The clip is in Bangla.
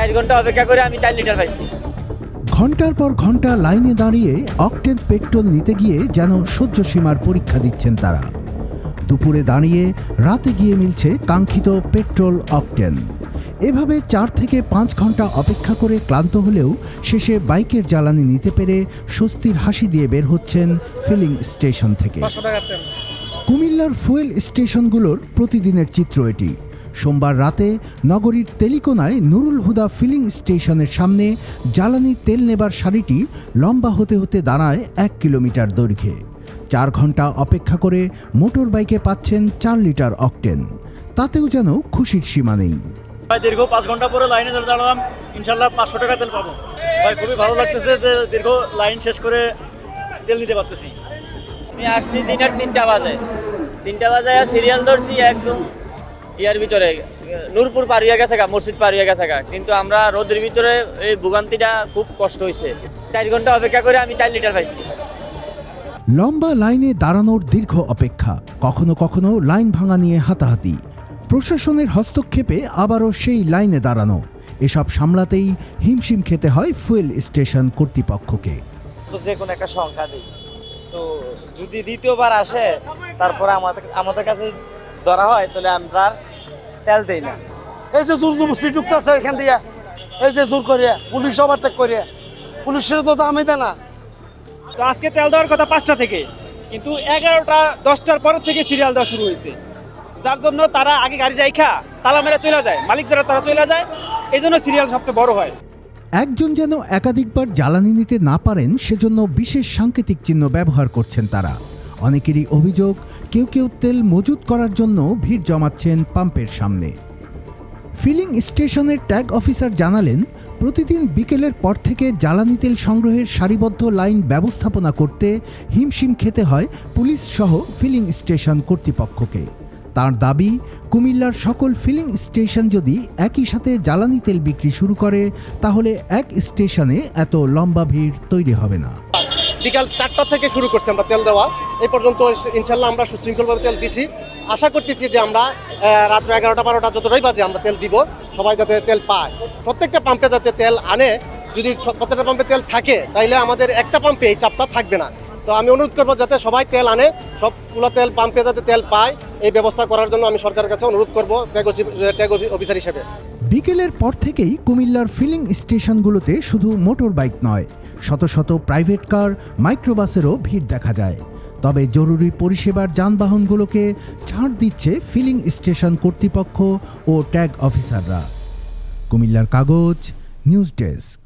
4 ঘন্টা অপেক্ষা করে আমি 4 লিটার পাইছি। ঘন্টার পর ঘন্টা লাইনে দাঁড়িয়ে অকটেন পেট্রোল নিতে গিয়ে যেন সহ্য সীমার পরীক্ষা দিচ্ছেন তারা। দুপুরে দাঁড়িয়ে রাতে গিয়ে মিলছে কাঙ্ক্ষিত পেট্রোল অকটেন। এভাবে 4 থেকে 5 ঘন্টা অপেক্ষা করে ক্লান্ত হলেও শেষে বাইকের জ্বালানি নিতে পেরে স্বস্তির হাসি দিয়ে বের হচ্ছেন ফিলিং স্টেশন থেকে। কুমিল্লার ফুয়েল স্টেশনগুলোর প্রতিদিনের চিত্র এটি। সোমবার রাতে নগরীর তেলিকোনায় নুরুল হুদা ফিলিং স্টেশনের সামনে জ্বালানি তেল নেবার সারিটি লম্বা হতে হতে দাঁড়ায় 1 কিলোমিটার দৈর্ঘ্যে। 4 ঘন্টা অপেক্ষা করে মোটর বাইকে পাচ্ছেন 4 লিটার অকটেন। তাতেও যেন খুশির সীমা নেই। দীর্ঘ 5 ঘন্টা পরে লাইনে দাঁড়ালাম, ইনশাল্লাহ 500 টাকা তেল পাবো। ভাই খুবই ভালো লাগতেছে যে দীর্ঘ লাইন শেষ করে তেল নিতে পারতেছি। আমি আসছি দিনের 3টা বাজে, 3টা বাজে সিরিয়াল ধরছি একদম ইয়ার ভিতরে, নূরপুর পার হয়ে গেছে গা, মসজিদ পার হয়ে গেছে গা, কিন্তু আমরা রোদের ভিতরে এই ভোগান্তিটা খুব কষ্ট হয়েছে। 4 ঘন্টা অপেক্ষা করে আমি 4 লিটার পাইছি। লম্বা লাইনে দাঁড়ানোর দীর্ঘ অপেক্ষা, কখনো কখনো লাইন ভাঙা নিয়ে হাতাহাতি, প্রশাসনের হস্তক্ষেপে আবারও সেই লাইনে দাঁড়ানো, এসব সামলাতেই হিমশিম খেতে হয় ফুয়েল স্টেশন কর্তৃপক্ষকে। তো যে কোনো একটা সংখ্যা দিই, তো যদি দ্বিতীয়বার আসে তারপরে আমাদের কাছে ধরা হয় তাহলে আমরা তেল দেই না। এই যে জোর জবরদস্তি ঢুকতেছে এখান দিয়ে, এই যে জোর করে পুলিশ ওভারটেক করে, পুলিশের তো দামই দেয় না। তো আজকে তেল দেওয়ার কথা 5টা থেকে, কিন্তু 11টা 10টার পর থেকে সিরিয়াল দেওয়া শুরু হয়েছে, যার জন্য তারা আগে গাড়ি রাইখা তালা মেরে চলে যায়, মালিক যারা তারা চলে যায়, এই জন্য সিরিয়াল সবচেয়ে বড় হয়। একজন যেন একাধিকবার জ্বালানি নিতে না পারেন সেজন্য বিশেষ সাংকেতিক চিহ্ন ব্যবহার করছেন তারা। অনেকেরই অভিযোগ, কেউ কেউ তেল মজুত করার জন্য ভিড় জমাচ্ছেন পাম্পের সামনে। ফিলিং স্টেশনের ট্যাগ অফিসার জানালেন, প্রতিদিন বিকেলের পর থেকে জ্বালানি তেল সংগ্রহের সারিবদ্ধ লাইন ব্যবস্থাপনা করতে হিমশিম খেতে হয় পুলিশ সহ ফিলিং স্টেশন কর্তৃপক্ষকে। তার দাবি, কুমিল্লার সকল ফিলিং স্টেশন যদি একই সাথে জ্বালানি তেল বিক্রি শুরু করে তাহলে এক স্টেশনে এত লম্বা ভিড় তৈরি হবে না। বিকাল 4টা থেকে শুরু করছি আমরা তেল দেওয়া, এই পর্যন্ত ইনশাল্লাহ আমরা সুশৃঙ্খলভাবে তেল দিছি। আশা করতেছি যে আমরা রাত্র 11টা 12টা যতটাই বাজে আমরা তেল দিব, সবাই যাতে তেল পায়। প্রত্যেকটা পাম্পে যাতে তেল আনে, যদি প্রত্যেকটা পাম্পে তেল থাকে তাইলে আমাদের একটা পাম্পে এই চাপটা থাকবে না। তো আমি অনুরোধ করবো যাতে সবাই তেল আনে, সবগুলো তেল পাম্পে যাতে তেল পায়, এই ব্যবস্থা করার জন্য আমি সরকারের কাছে অনুরোধ করবো ট্যাগ অফিসার হিসেবে। বিকেলের পর থেকেই কুমিল্লার ফিলিং স্টেশনগুলোতে শুধু মোটর বাইক নয়, শত শত প্রাইভেট কার, মাইক্রোবাসেরও ভিড় দেখা যায়। তবে জরুরি পরিষেবার যানবাহনগুলোকে ছাড় দিচ্ছে ফিলিং স্টেশন কর্তৃপক্ষ ও ট্যাগ অফিসাররা। কুমিল্লার কাগজ, নিউজ ডেস্ক।